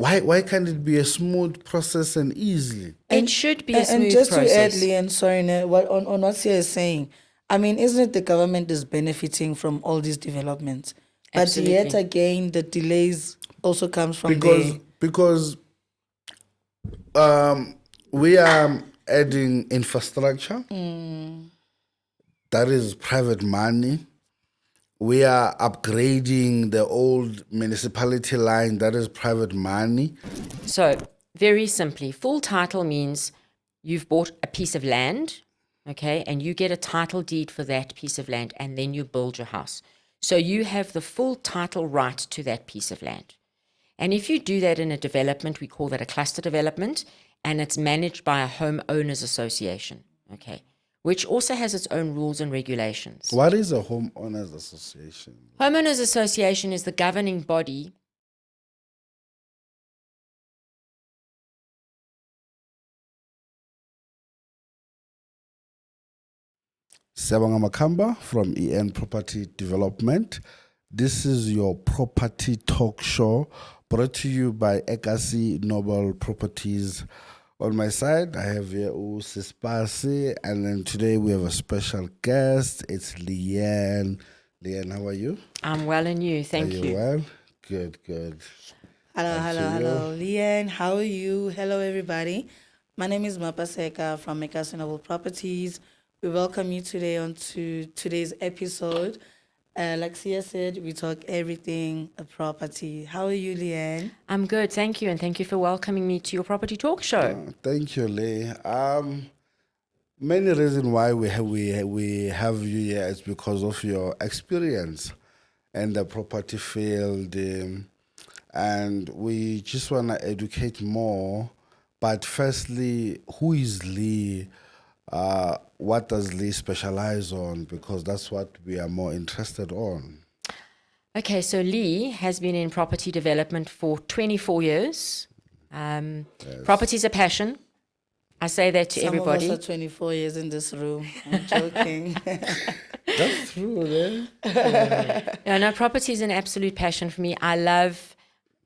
why can't it be a smooth process and easily? It should be a And smooth just to add, process. Leanne, sorry, what on what Sia is saying, I mean, isn't it the government is benefiting from all these developments? But yet Absolutely. again, the delays also comes from Because we are adding infrastructure that is private money. We are upgrading the old municipality line that is private money. So, very simply, full title means you've bought a piece of land, okay, and you get a title deed for that piece of land, and then you build your house. So you have the full title right to that piece of land. And if you do that in a development, we call that a cluster development, and it's managed by a homeowners association, okay, which also has its own rules and regulations. What is a homeowners association? Homeowners association is the governing body. Siyabonga Makhamba from Property Development. This is your property talk show brought to you by Ekasi Noble Properties. On my side, I have here Sispasi, and then today we have a special guest. It's Leanne. Leanne, how are you? I'm well, and you? Thank Are you you. well? Good. Hello, Leanne. How are you? Hello, everybody. My name is Mapeseka from Ekasi Noble Properties. We welcome you today onto today's episode. Like Sia said, we talk everything property. How are you, Leanne? I'm good, thank you, and thank you for welcoming me to your property talk show. Thank you, Lee. Many reasons why we have you here is because of your experience in the property field, and we just want to educate more. But firstly, who is Lee? What does Lee specialize on? Because that's what we are more interested on. Okay, so Lee has been in property development for 24 years. Yes. Property is a passion. I say that to everybody. Some of us are 24 years in this room. I'm joking. That's true, eh? No, property is an absolute passion for me. I love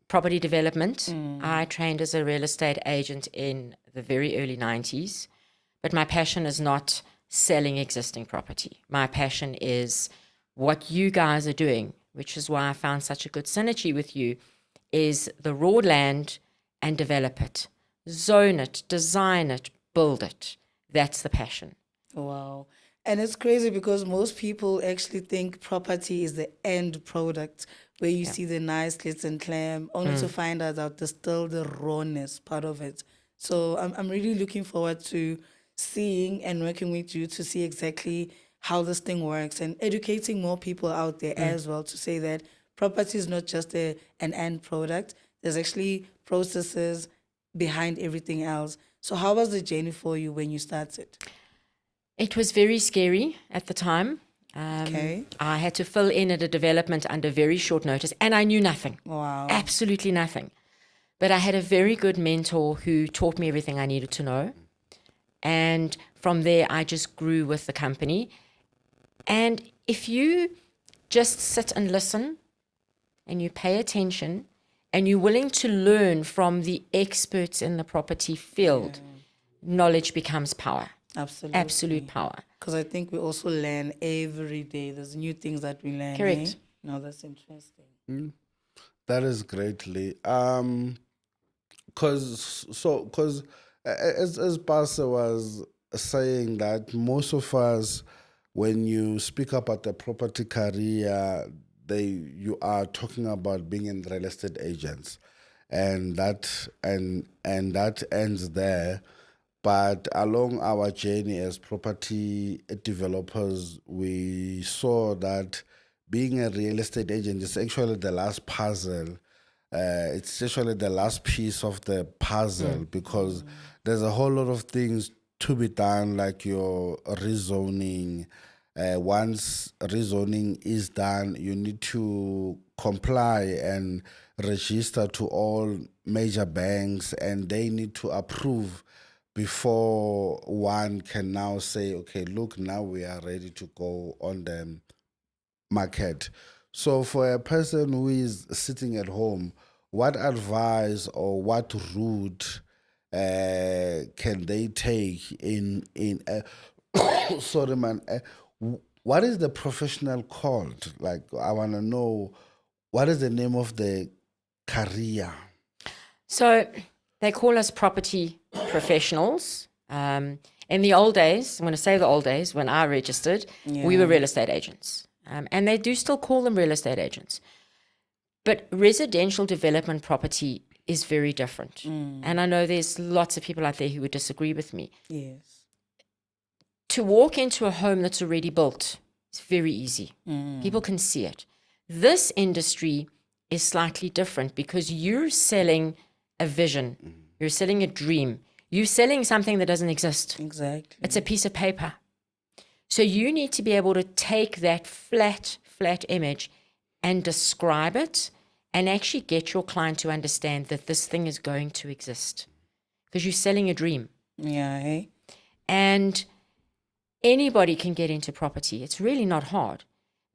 property development. I trained as a real estate agent in the very early 90s. But my passion is not selling existing property. My passion is what you guys are doing, which is why I found such a good synergy with you, is the raw land and develop it. Zone it, design it, build it. That's the passion. Wow. And it's crazy because most people actually think property is the end product where you see the nice glitz and glam, only to find out that there's still the rawness part of it. So I'm really looking forward to seeing and working with you to see exactly how this thing works and educating more people out there as well to say that property is not just an end product. There's actually processes behind everything else. So how was the journey for you when you started? It was very scary at the time. Okay. I had to fill in at a development under very short notice, and I knew nothing. Wow. Absolutely nothing. But I had a very good mentor who taught me everything I needed to know. And from there, I just grew with the company. And if you just sit and listen and you pay attention and you're willing to learn from the experts in the property field, knowledge becomes power. Absolutely. Absolute power. Because I think we also learn every day. There's new things that we learn. Correct. Eh? No, that's interesting. That is greatly. Because as Pastor was saying that most of us, when you speak about the property career, you are talking about being in real estate agents, and that ends there. But along our journey as property developers, we saw that being a real estate agent is actually the last puzzle. It's actually the last piece of the puzzle because there's a whole lot of things to be done, like your rezoning. Once rezoning is done, you need to comply and register to all major banks, and they need to approve before one can now say, okay, look, now we are ready to go on the market. So for a person who is sitting at home, what advice or what route can they take in sorry man, what is the professional called? Like, I want to know, what is the name of the career? So they call us property professionals. In the old days, I'm going to say the old days, when I registered, we were real estate agents. And they do still call them real estate agents. But residential development property is very different. And I know there's lots of people out there who would disagree with me. Yes. To walk into a home that's already built is very easy. People can see it. This industry is slightly different because you're selling a vision. You're selling a dream. You're selling something that doesn't exist. Exactly. It's a piece of paper. So you need to be able to take that flat image and describe it and actually get your client to understand that this thing is going to exist because you're selling a dream. Yeah, hey? And anybody can get into property. It's really not hard.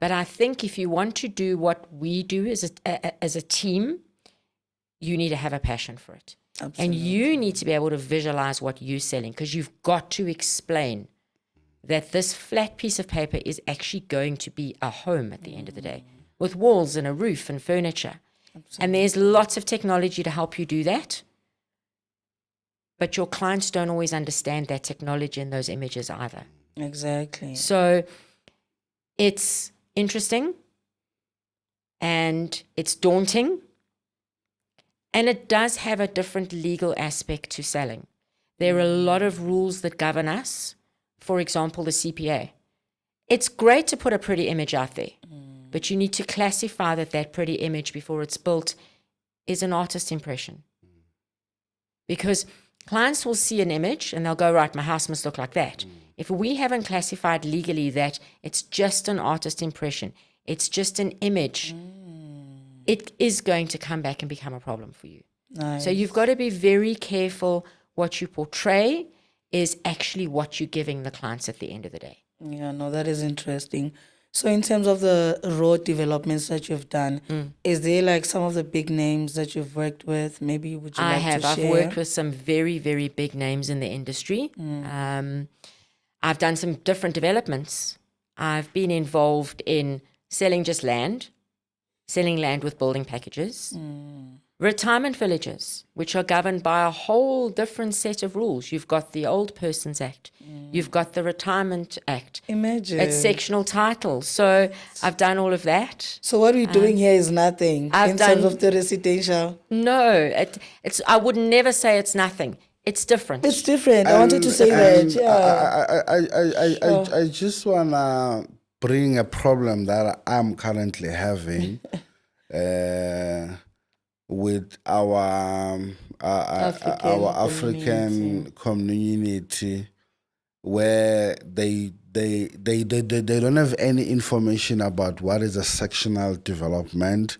But I think if you want to do what we do as a team, you need to have a passion for it. Absolutely. And you need to be able to visualize what you're selling because you've got to explain that this flat piece of paper is actually going to be a home at the end of the day with walls and a roof and furniture. Absolutely. And there's lots of technology to help you do that. But your clients don't always understand that technology in those images either. Exactly. So it's interesting and it's daunting. And it does have a different legal aspect to selling. There are a lot of rules that govern us. For example, the CPA. It's great to put a pretty image out there, but you need to classify that pretty image before it's built is an artist impression. Because clients will see an image and they'll go, right, my house must look like that. If we haven't classified legally that it's just an artist impression, it's just an image, it is going to come back and become a problem for you. Nice. So you've got to be very careful what you portray is actually what you're giving the clients at the end of the day. Yeah, no, that is interesting. So in terms of the road developments that you've done, is there like some of the big names that you've worked with? Maybe would you like to share? I've worked with some very, very big names in the industry. I've done some different developments. I've been involved in selling just land, selling land with building packages, retirement villages, which are governed by a whole different set of rules. You've got the Old Persons Act. You've got the Retirement Act. Imagine. It's sectional titles. So I've done all of that. So what we're doing here is nothing in terms of the residential. No, it's. I would never say it's nothing. It's different. It's different. I wanted to say that. Yeah. I just want to bring a problem that I'm currently having with our African community, where they don't have any information about what is a sectional development,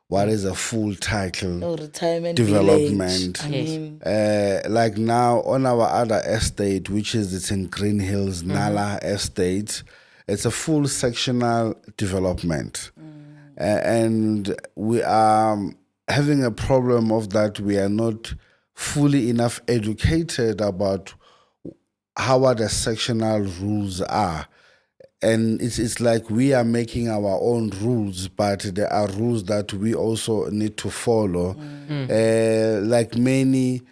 what is a full title retirement development. village. Like now on our other estate, which is it's in Green Hills, Nala Estate, it's a full sectional development. And we are having a problem of that we are not fully enough educated about how the sectional rules are. And it's like we are making our own rules, but there are rules that we also need to follow. Like many,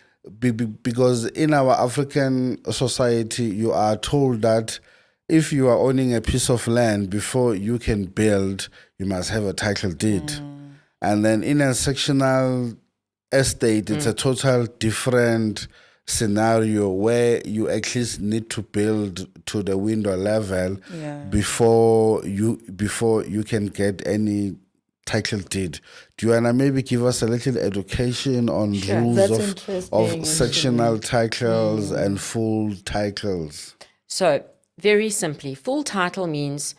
because in our African society, you are told that if you are owning a piece of land, before you can build, you must have a title deed. And then in a sectional estate, it's a total different scenario where you at least need to build to the window level before you can get any title deed. Do you wanna maybe give us a little education on rules of sectional titles and full titles? So very simply, full title means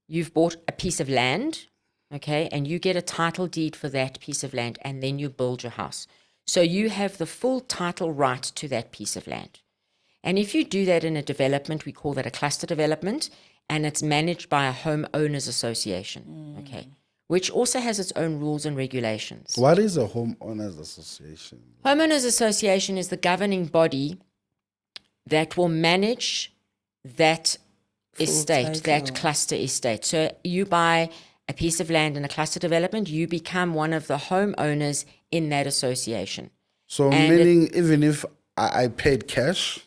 you've bought a piece of land, okay, and you get a title deed for that piece of land, and then you build your house. So you have the full title right to that piece of land. And if you do that in a development, we call that a cluster development, and it's managed by a homeowners association, okay. which also has its own rules and regulations. What is a homeowners association? Homeowners Association is the governing body that will manage that estate, that title. cluster estate. So you buy a piece of land in a cluster development, you become one of the homeowners in that association. So And meaning even if I paid cash,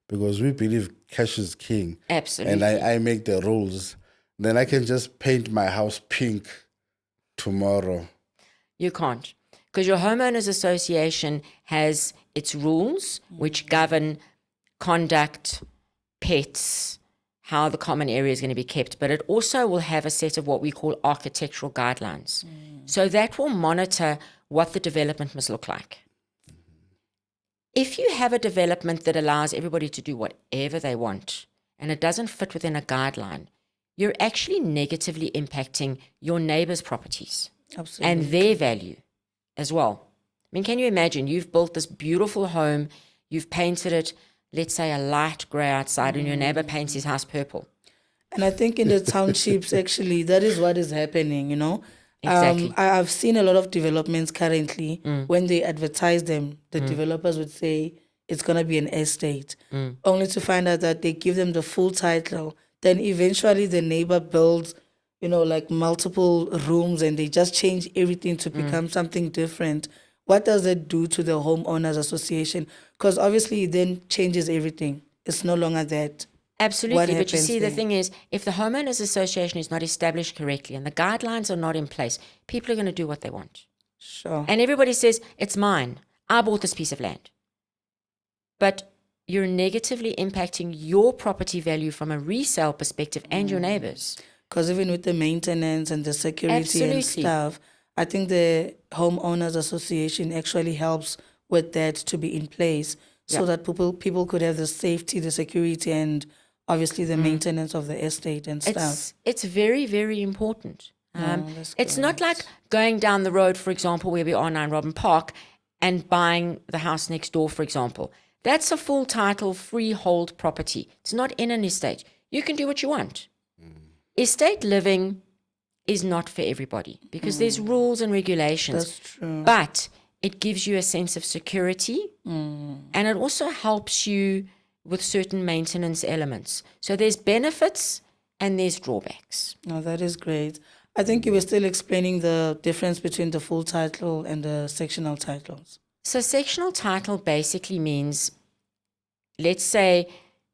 because we believe cash is king, Absolutely. and I make the rules, then I can just paint my house pink tomorrow. You can't, because your homeowners association has its rules which govern conduct, pets, how the common area is going to be kept, but it also will have a set of what we call architectural guidelines. So that will monitor what the development must look like. If you have a development that allows everybody to do whatever they want and it doesn't fit within a guideline, you're actually negatively impacting your neighbor's properties Absolutely. and their value as well. I mean, can you imagine you've built this beautiful home, you've painted it, let's say a light gray outside, and your neighbor paints his house purple. And I think in the townships, actually, that is what is happening, you know. Exactly. I've seen a lot of developments currently, when they advertise them, the developers would say it's going to be an estate, only to find out that they give them the full title. Then eventually the neighbor builds, you know, like multiple rooms, and they just change everything to become something different. What does it do to the homeowners association? Because obviously it then changes everything. It's no longer that. Absolutely. But you happens see, the there? thing is, if the homeowners association is not established correctly and the guidelines are not in place, people are going to do what they want. Sure. And everybody says, it's mine. I bought this piece of land. But you're negatively impacting your property value from a resale perspective and your neighbors. Because even with the maintenance and the security Absolutely. and stuff, I think the homeowners association actually helps with that to be in place, so that people could have the safety, the security, and obviously the maintenance of the estate and stuff. It's very, very important. that's It's not like going down the road, for example, where we are now in Robin Park, and buying the house next door, for example. That's a full title freehold property. It's not in an estate. You can do what you want. Estate living is not for everybody because there's rules and regulations. That's true. But it gives you a sense of security, and it also helps you with certain maintenance elements. So there's benefits and there's drawbacks. No, that is great. I think you were still explaining the difference between the full title and the sectional titles. So sectional title basically means, let's say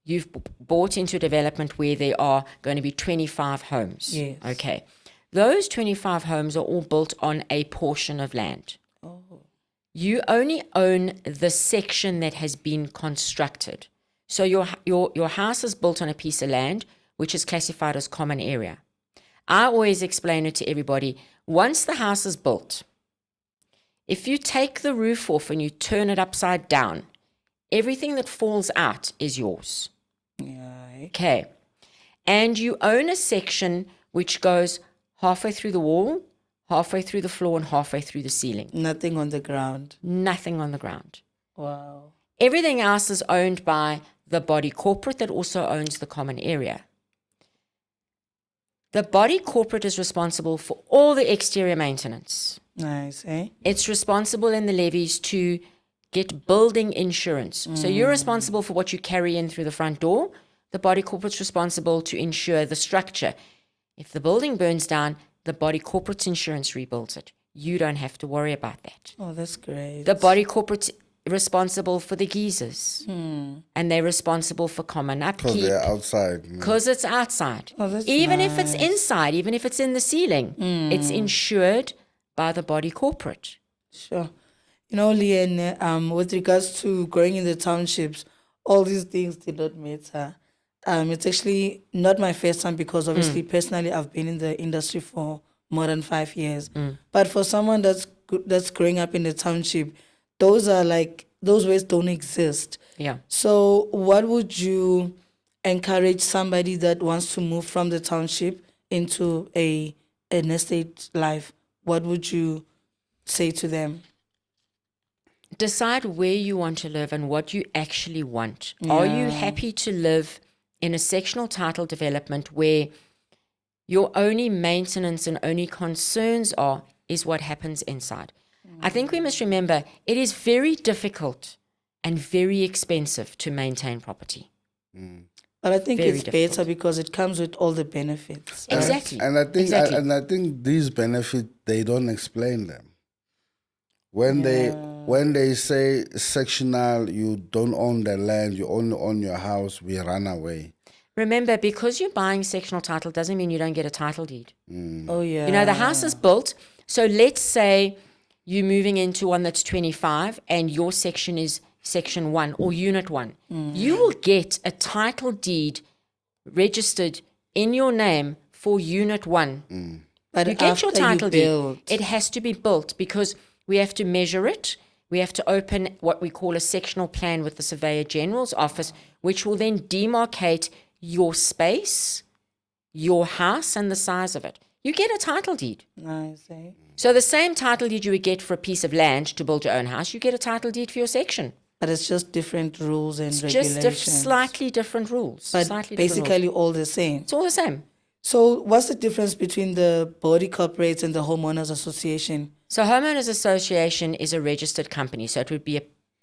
you've bought into a development where there are going to be 25 homes. Yes. Okay. Those 25 homes are all built on a portion of land. Oh. You only own the section that has been constructed. So your house is built on a piece of land which is classified as common area. I always explain it to everybody. Once the house is built, if you take the roof off and you turn it upside down, everything that falls out is yours. Yeah. Okay. And you own a section which goes halfway through the wall, halfway through the floor, and halfway through the ceiling. Nothing on the ground. Nothing on the ground. Wow. Everything else is owned by the body corporate that also owns the common area. The body corporate is responsible for all the exterior maintenance. Nice, eh? It's responsible in the levies to get building insurance. So you're responsible for what you carry in through the front door. The body corporate's responsible to insure the structure. If the building burns down, the body corporate's insurance rebuilds it. You don't have to worry about that. Oh, that's great. The body corporate's responsible for the geysers. And they're responsible for common upkeep. Because they're outside. Because it's outside. Oh, that's Even if it's nice. inside, even if it's in the ceiling, it's insured by the body corporate. Sure. You know, Leanne, with regards to growing in the townships, all these things did not matter. It's actually not my first time because obviously personally I've been in the industry for more than 5 years. But for someone that's growing up in the township, those ways don't exist. Yeah. So what would you encourage somebody that wants to move from the township into an estate life? What would you say to them? Decide where you want to live and what you actually want. Are you happy to live in a sectional title development where Your only maintenance and only concerns is what happens inside. I think we must remember it is very difficult and very expensive to maintain property. But I think Very it's difficult. better because it comes with all the benefits. right? Exactly. And I think Exactly. and I think these benefits, they don't explain them. When they say sectional, you don't own the land, you only own your house, we run away. Remember, because you're buying sectional title doesn't mean you don't get a title deed. Oh, yeah. You know, the house is built. So let's say you're moving into one that's 25 and your section is section 1 or unit 1. You will get a title deed registered in your name for unit 1. But You get your after title build, deed. It has to be built because we have to measure it. We have to open what we call a sectional plan with the Surveyor General's office, which will then demarcate your space, your house, and the size of it. You get a title deed. Nice, eh? So the same title deed you would get for a piece of land to build your own house, you get a title deed for your section. But it's just different rules and Just regulations. slightly different rules. but Slightly different rules. basically all the same. It's all the same. So what's the difference between the body corporates and the homeowners association? So Homeowners Association is a registered company. So it would be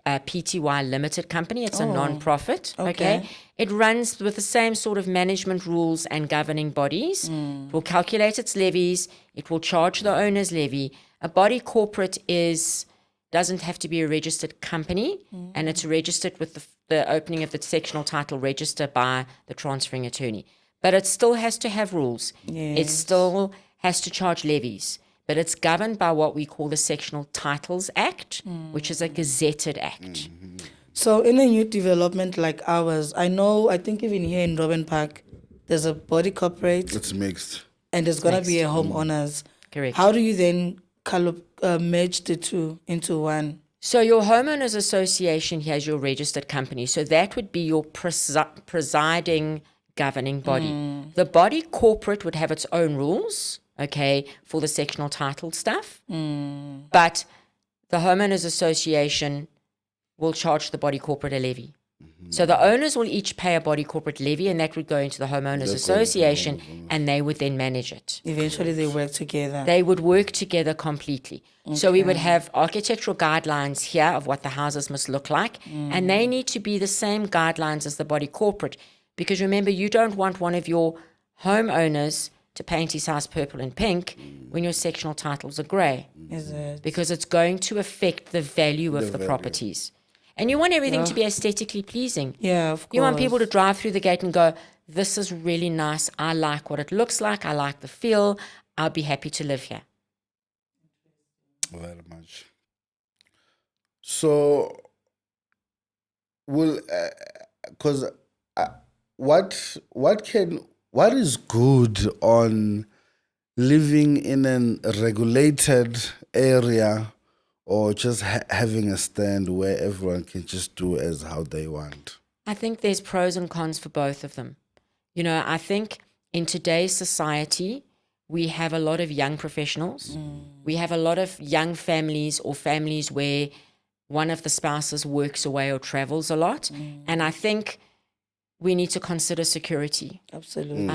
a PTY limited company. It's a non-profit. Okay. It runs with the same sort of management rules and governing bodies. It will calculate its levies. It will charge the owner's levy. A body corporate doesn't have to be a registered company, and it's registered with the opening of the sectional title register by the transferring attorney. But it still has to have rules. It still has to charge levies. But it's governed by what we call the Sectional Titles Act, which is a gazetted act. So in a new development like ours, I think even here in Robin Park, there's a body corporate It's mixed. and there's going to be a homeowners. Correct. How do you then merge the two into one? So your homeowners association has your registered company. So that would be your presiding governing body. The body corporate would have its own rules, okay, for the sectional title stuff. But the homeowners association will charge the body corporate a levy. So the owners will each pay a body corporate levy, and that would go into the homeowners association, and they would then manage it. Eventually they work together. They would work together completely. So we would have architectural guidelines here of what the houses must look like, and they need to be the same guidelines as the body corporate. Because remember, you don't want one of your homeowners to paint his house purple and pink when your sectional titles are grey, Is it? because it's going to affect the value of the properties. And you want everything to be aesthetically pleasing. Yeah, of course. You want people to drive through the gate and go, this is really nice. I like what it looks like. I like the feel. I'll be happy to live here. Very much. So, because what is good on living in a regulated area, or just having a stand where everyone can just do as how they want? I think there's pros and cons for both of them. You know, I think in today's society, we have a lot of young professionals. We have a lot of young families or families where one of the spouses works away or travels a lot. And I think we need to consider security. Absolutely.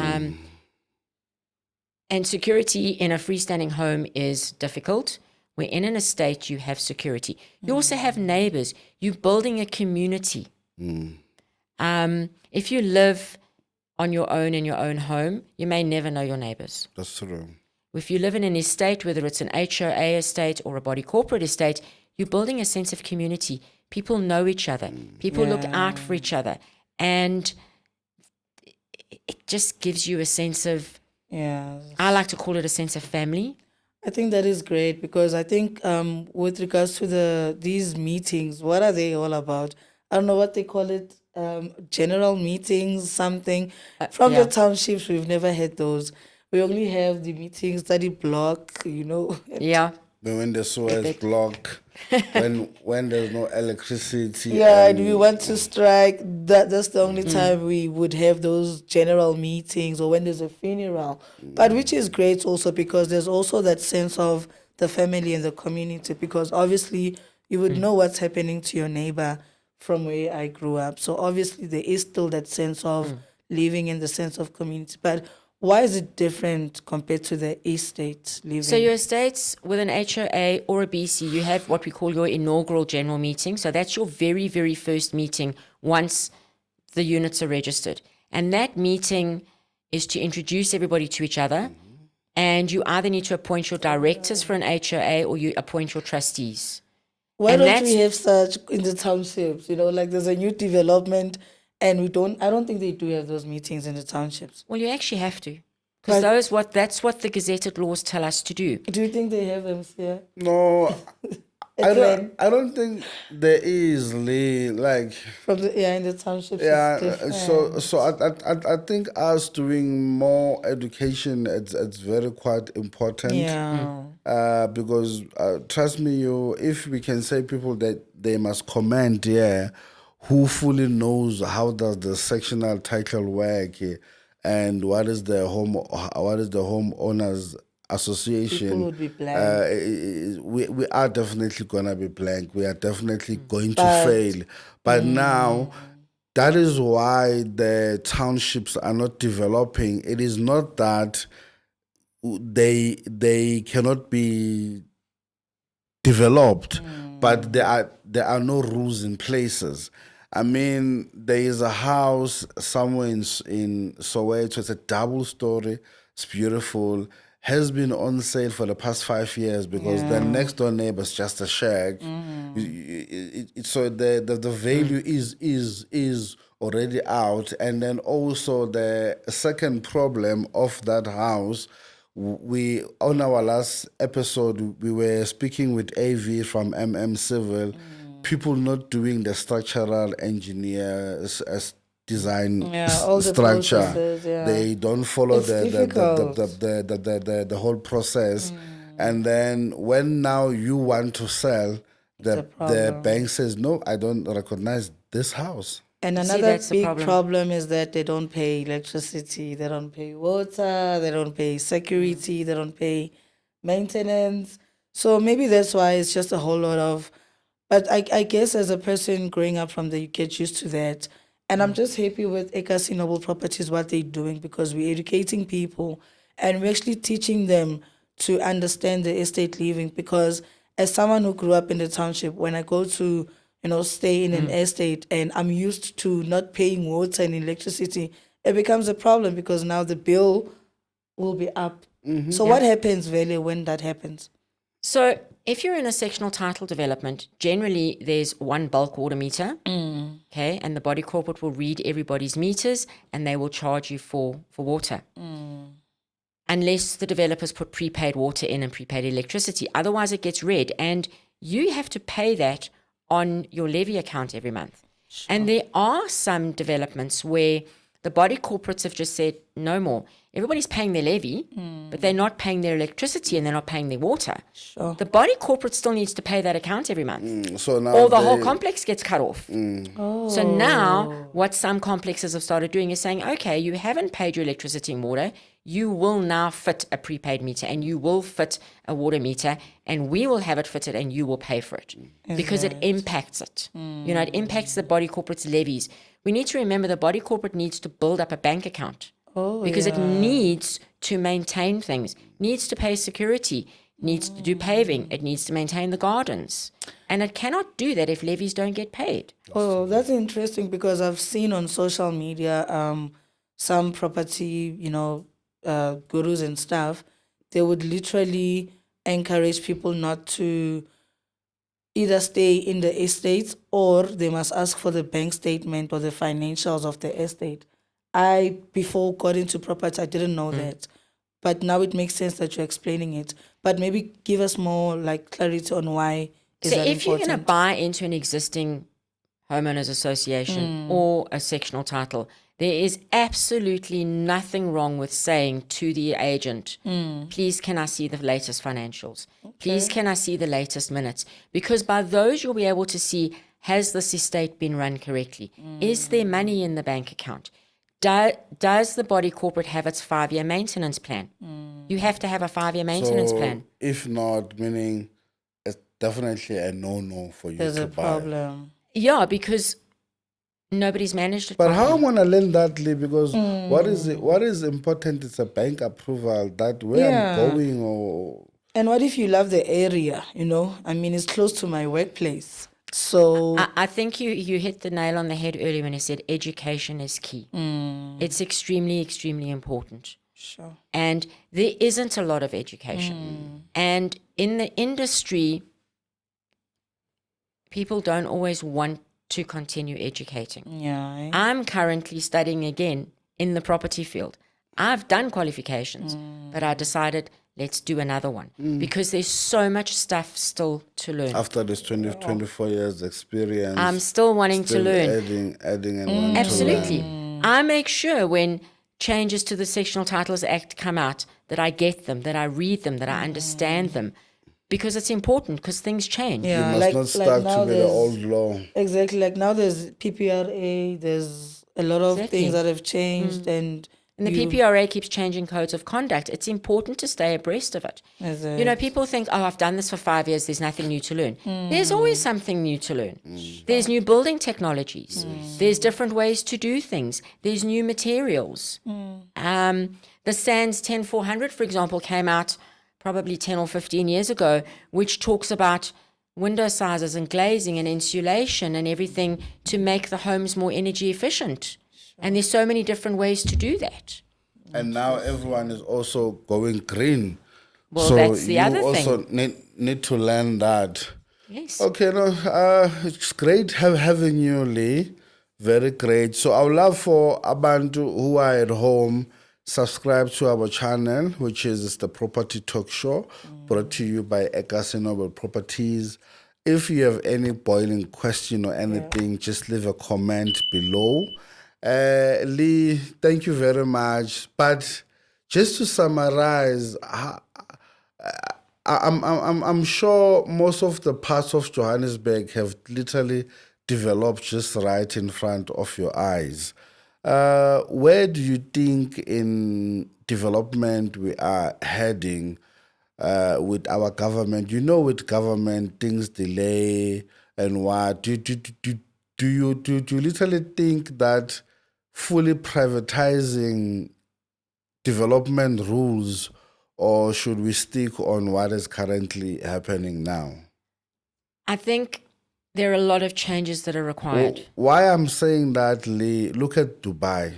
And security in a freestanding home is difficult. Where in an estate you have security. You also have neighbors. You're building a community. If you live on your own in your own home, you may never know your neighbors. That's true. If you live in an estate, whether it's an HOA estate or a body corporate estate, you're building a sense of community. People know each other. People look out for each other. And it just gives you a sense of, I like to call it a sense of family. I think that is great because I think with regards to these meetings, what are they all about? I don't know what they call it, general meetings, something. From the townships, we've never had those. We only have the meetings, study block, Yeah. When the sewer is blocked, when there's no electricity. Yeah, and we want to strike. That's the only time we would have those general meetings, or when there's a funeral. But which is great also because there's also that sense of the family and the community, because obviously you would know what's happening to your neighbor from where I grew up. So obviously there is still that sense of living in the sense of community. But Why is it different compared to the estate living? So your estates with an HOA or a BC, you have what we call your inaugural general meeting. So that's your very, very first meeting once the units are registered. And that meeting is to introduce everybody to each other. And you either need to appoint your directors for an HOA or you appoint your trustees. Why And don't we have such in the townships? Like there's a new development and I don't think they do have those meetings in the townships. Well, you actually have to. Because that's what the gazetted laws tell us to do. Do you think they have them here? No, I don't think there is like In the townships. so I think us doing more education it's very quite important. Because trust me, if we can say people that they must comment who fully knows how does the sectional title work and what is the homeowners association. People would be blank. We are definitely gonna be blank. We are definitely going to fail. But now that is why the townships are not developing. It is not that they cannot be developed, but there are no rules in places. I mean, there is a house somewhere in Soweto. It's a double story. It's beautiful. Has been on sale for the past 5 years because the next door neighbor's just a shack. So the value is already out. And then also the second problem of that house, we on our last episode we were speaking with AV from Civil. People not doing the structural engineers as design all the structure. processes, They don't follow It's the whole process. And then when now you want to sell, the bank says, no, I don't recognize this house. And another big problem is that they don't pay electricity, they don't pay water, they don't pay security, they don't pay maintenance. So maybe that's why it's just a whole lot of. But I guess as a person growing up from there, you get used to that. And I'm just happy with Ekasi Noble Properties, what they're doing, because we're educating people and we're actually teaching them to understand the estate living. Because as someone who grew up in the township, when I go to, stay in an estate and I'm used to not paying water and electricity, it becomes a problem because now the bill will be up. So what happens, Vele, when that happens? So if you're in a sectional title development, generally there's one bulk water meter, okay, and the body corporate will read everybody's meters and they will charge you for water. Unless the developers put prepaid water in and prepaid electricity. Otherwise it gets read and you have to pay that on your levy account every month. Sure. And there are some developments where the body corporates have just said no more. Everybody's paying their levy, but they're not paying their electricity and they're not paying their water. Sure. The body corporate still needs to pay that account every month. So now or the whole complex gets cut off. So now what some complexes have started doing is saying, okay, you haven't paid your electricity and water. You will now fit a prepaid meter and you will fit a water meter and we will have it fitted and you will pay for it because it impacts it. It impacts the body corporate's levies. We need to remember the body corporate needs to build up a bank account because it needs to maintain things, needs to pay security, needs to do paving, it needs to maintain the gardens. And it cannot do that if levies don't get paid. Oh, that's interesting because I've seen on social media some property, gurus and stuff, they would literally encourage people not to either stay in the estate or they must ask for the bank statement or the financials of the estate. Before got into property, I didn't know that. But now it makes sense that you're explaining it. But maybe give us more clarity on why is that if important. You're going to buy into an existing homeowners association or a sectional title, there is absolutely nothing wrong with saying to the agent, please can I see the latest financials? Okay. Please can I see the latest minutes? Because by those you'll be able to see, has this estate been run correctly? Is there money in the bank account? Does the body corporate have its 5-year maintenance plan? You have to have a 5-year maintenance plan. If not, meaning it's definitely a no-no for you There's to a buy. problem. Yeah, because Nobody's managed it But how properly. am I gonna learn that, Lee? Because what is important is a bank approval that where I'm going or And what if you love the area, you know? I mean, it's close to my workplace. So, I think you hit the nail on the head earlier when you said education is key. It's extremely, extremely important. sure. And there isn't a lot of education. And in the industry, people don't always want to continue educating. Yeah. I'm currently studying again in the property field. I've done qualifications, but I decided let's do another one because there's so much stuff still to learn. after this 24 years experience, I'm still wanting to still learn. adding and wanting Absolutely. to learn. I make sure when changes to the Sectional Titles Act come out that I get them, that I read them, that I understand them, because it's important because things change. You Yeah, must not stuck now to be the there's- old law. Exactly. Like now there's PPRA, there's a lot of Exactly. things that have changed and And the PPRA keeps changing codes of conduct. It's important to stay abreast of it. You know, people think, oh, I've done this for 5 years, there's nothing new to learn. There's always something new to learn. There's new building technologies. There's different ways to do things. There's new materials. The SANS 10400, for example, came out probably 10 or 15 years ago, which talks about window sizes and glazing and insulation and everything to make the homes more energy efficient. And there's so many different ways to do that. And now everyone is also going green. Well, so that's the you other also thing. need to learn that. Yes. Okay, no, it's great having you, Lee. Very great. So I would love for Abantu who are at home, subscribe to our channel, which is the Property Talk Show, brought to you by Ekasi Noble Properties. If you have any boiling question or anything, just leave a comment below. Lee, thank you very much. But just to summarize, I'm sure most of the parts of Johannesburg have literally developed just right in front of your eyes. Where do you think in development we are heading with our government? You know, with government, things delay and what. Do you literally think that fully privatizing development rules, or should we stick on what is currently happening now? I think there are a lot of changes that are required. Why I'm saying that, Lee, look at Dubai,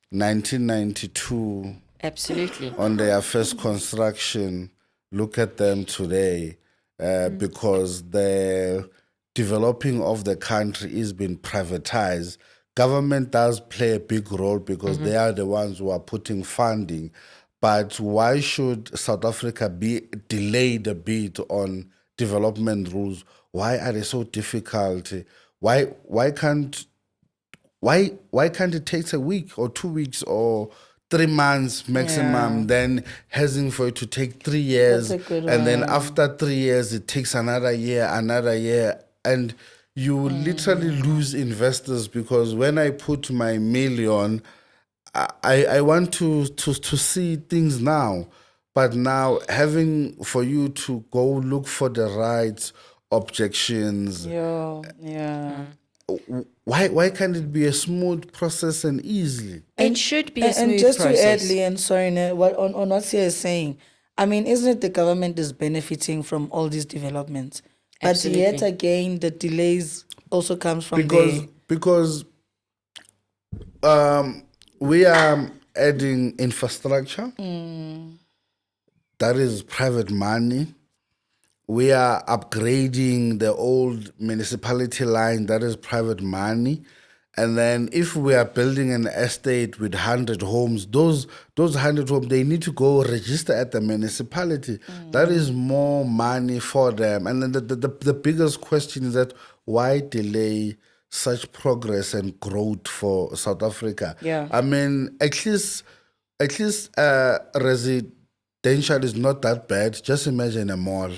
1992, Absolutely. on their first construction. Look at them today, because the developing of the country is being privatized. Government does play a big role because they are the ones who are putting funding. But why should South Africa be delayed a bit on development rules? Why are they so difficult? Why can't it take a week or 2 weeks or 3 months maximum, then having for it to take 3 years, That's a good and then one. after 3 years it takes another year, and you literally lose investors, because when I put my million, I want to see things now. But now having for you to go look for the rights, objections, Yeah. why can't it be a smooth process and easily? It should be a smooth And just process. to add, Leanne, sorry, on what Sia is saying, I mean, isn't it the government is benefiting from all these developments? But yet Absolutely. again, the delays also comes from Because we are adding infrastructure, that is private money. We are upgrading the old municipality line, that is private money. And then if we are building an estate with 100 homes, those 100 homes, they need to go register at the municipality. That is more money for them. And then the biggest question is that why delay such progress and growth for South Africa? Yeah. I mean, at least residential is not that bad. Just imagine a mall.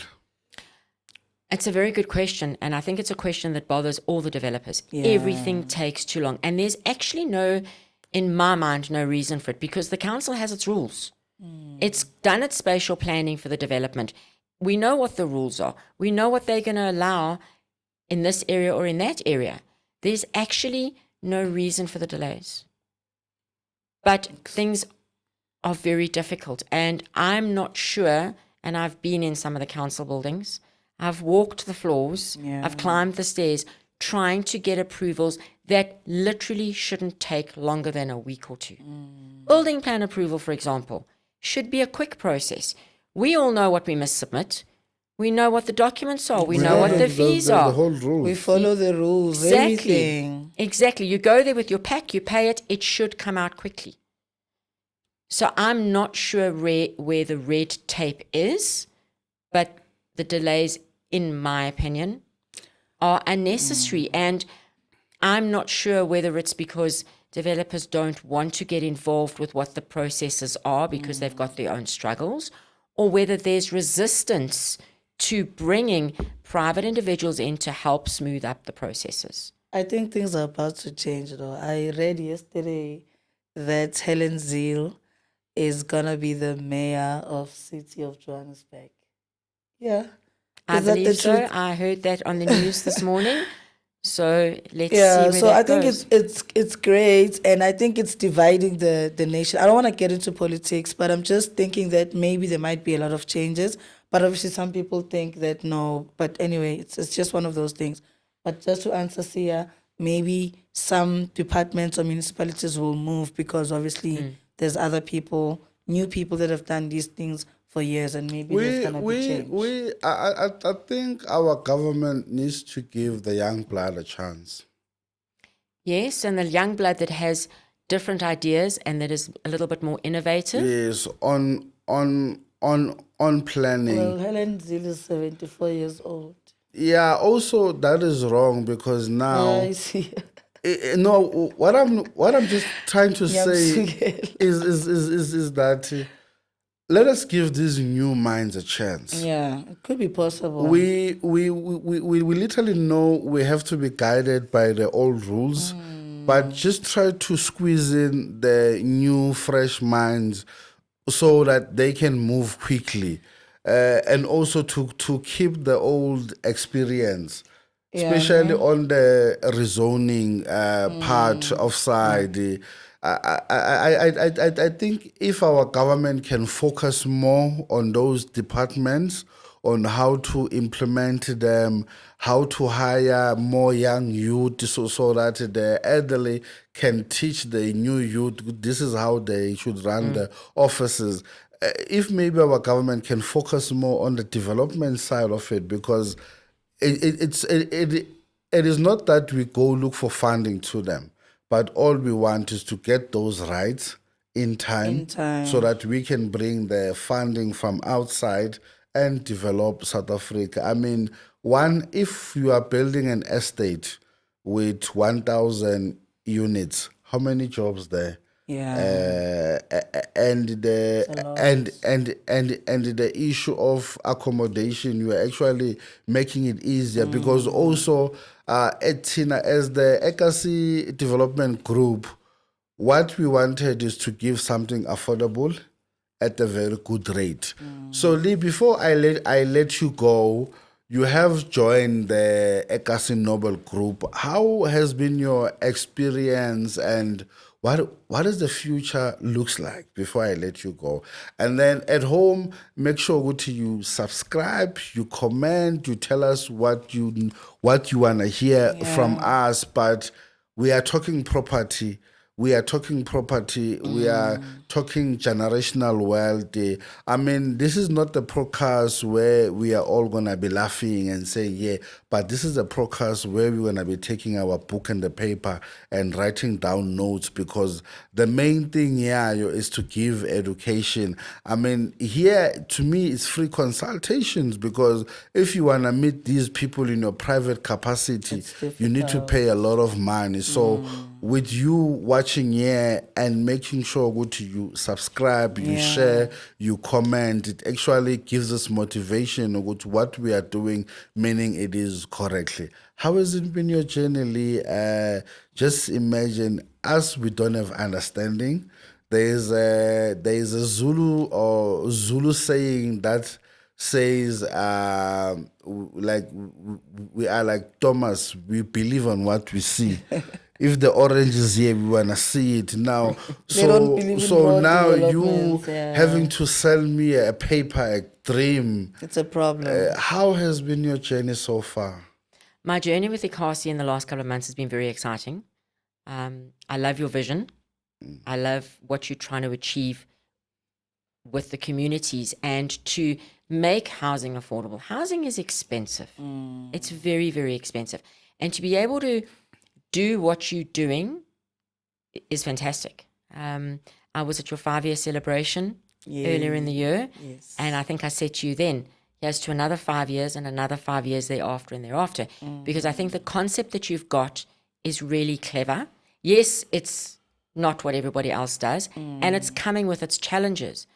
It's a very good question, and I think it's a question that bothers all the developers. Yeah. Everything takes too long, and there's actually in my mind, no reason for it, because the council has its rules. It's done its spatial planning for the development. We know what the rules are. We know what they're going to allow in this area or in that area. there's actually no reason for the delays. But things are very difficult, and I'm not sure, and I've been in some of the council buildings, I've walked the floors, I've climbed the stairs, trying to get approvals that literally shouldn't take longer than a week or two. Building plan approval, for example, should be a quick process. We all know what we must submit. We know what the documents are. We know what the fees are. The whole rule. We follow the rules, Exactly. everything. Exactly. You go there with your pack, you pay it, it should come out quickly. So I'm not sure where the red tape is, but the delays, in my opinion, are unnecessary. And I'm not sure whether it's because developers don't want to get involved with what the processes are because they've got their own struggles, or whether there's resistance to bringing private individuals in to help smooth up the processes. I think things are about to change, though. I read yesterday that Helen Zeal is gonna be the mayor of City of Johannesburg. Yeah. I Is that the believe so. truth? I heard that on the news this morning. So let's see Yeah, where so that I think goes. it's great, and I think it's dividing the nation. I don't want to get into politics, but I'm just thinking that maybe there might be a lot of changes. But obviously, some people think that no. But anyway, it's just one of those things. But just to answer Sia, maybe some departments or municipalities will move because obviously there's other people, new people that have done these things for years, and maybe there's gonna be change. I think our government needs to give the young blood a chance. Yes, and the young blood that has different ideas and that is a little bit more innovative. Yes, on planning. Well, Helen Zeal is 74 years old. Yeah, also that is wrong because now I see. no, what I'm just trying to say Nyamsukela. is that let us give these new minds a chance. Yeah, it could be possible. We literally know we have to be guided by the old rules, but just try to squeeze in the new, fresh minds so that they can move quickly, and also to keep the old experience, especially on the rezoning part of side. I think if our government can focus more on those departments, on how to implement them, how to hire more young youth so that the elderly can teach the new youth this is how they should run the offices. If maybe our government can focus more on the development side of it, because it is not that we go look for funding to them, but all we want is to get those rights in time, so that we can bring the funding from outside and develop South Africa. I mean, if you are building an estate with 1,000 units, how many jobs there? Yeah. And the issue of accommodation, you are actually making it easier because also Tina, as the Ekasi Development Group, what we wanted is to give something affordable at a very good rate. So Lee, before I let you go, you have joined the Ekasi Noble Group. How has been your experience, and what does the future looks like before I let you go? And then at home, make sure you subscribe, you comment, you tell us what you want to hear from us. But we are talking property. We are talking property. We are talking generational wealth. I mean, this is not the podcast where we are all going to be laughing and saying, yeah, but this is a podcast where we're going to be taking our book and the paper and writing down notes, because the main thing here is to give education. I mean, here, to me, it's free consultations, because if you want to meet these people in your private capacity, you need to pay a lot of money. So with you watching here and making sure you subscribe, you share, you comment, it actually gives us motivation with what we are doing, meaning it is correctly. How has it been your journey, Lee? Just imagine us, we don't have understanding. There is a Zulu saying that says, we are like Thomas, we believe on what we see. If the orange is here, we wanna see it now. They don't believe in So more now you developments, yeah. having to sell me a paper, a dream. It's a problem. How has been your journey so far? My journey with Ekasi in the last couple of months has been very exciting. I love your vision. I love what you're trying to achieve with the communities and to make housing affordable. Housing is expensive. It's very, very expensive. And to be able to do what you're doing is fantastic. I was at your 5-year celebration earlier in the year. Yes. And I think I said to you then, here's to another 5 years and another 5 years thereafter and thereafter. Because I think the concept that you've got is really clever. Yes, it's not what everybody else does, and it's coming with its challenges.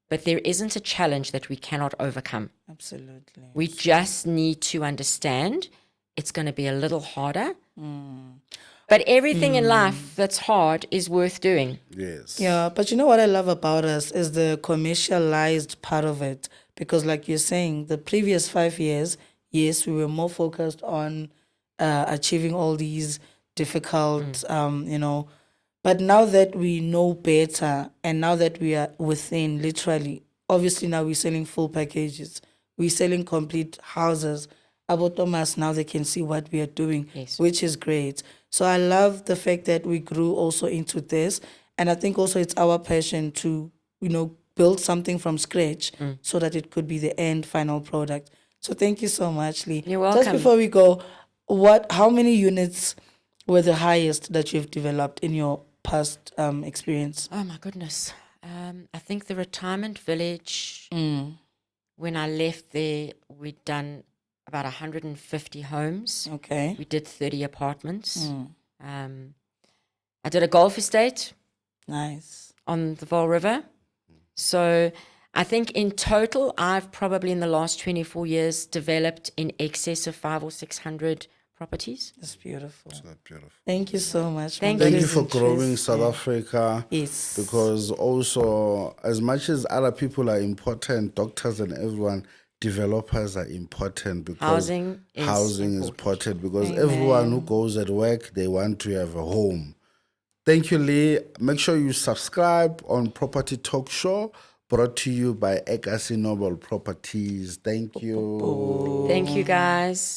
But there isn't a challenge that we cannot overcome. Absolutely. We just need to understand it's going to be a little harder. But everything in life that's hard is worth doing. Yes. Yeah, but you know what I love about us is the commercialized part of it. Because like you're saying, the previous 5 years, yes, we were more focused on achieving all these difficult, but now that we know better and now that we are within, literally, obviously now we're selling full packages. We're selling complete houses. About Thomas, now they can see what we are doing, Yes. which is great. So I love the fact that we grew also into this. And I think also it's our passion to, build something from scratch so that it could be the end final product. So thank you so much, Lee. You're welcome. Just before we go, how many units were the highest that you've developed in your past experience? Oh, my goodness. I think the retirement village, when I left there, we'd done about 150 homes. Okay. We did 30 apartments. I did a golf estate Nice. on the Vaal River. So I think in total, I've probably in the last 24 years developed in excess of 500 or 600 properties. That's beautiful. That's beautiful. Thank you so much. Thank That Thank you is for growing interesting. South Africa. Yes. Because also, as much as other people are important, doctors and everyone, developers are important because Housing is housing is important. important because everyone who goes at work, they want to have a home. Thank you, Lee. Make sure you subscribe on Property Talk Show, brought to you by Ekasi Noble Properties. Thank you. Thank you, guys.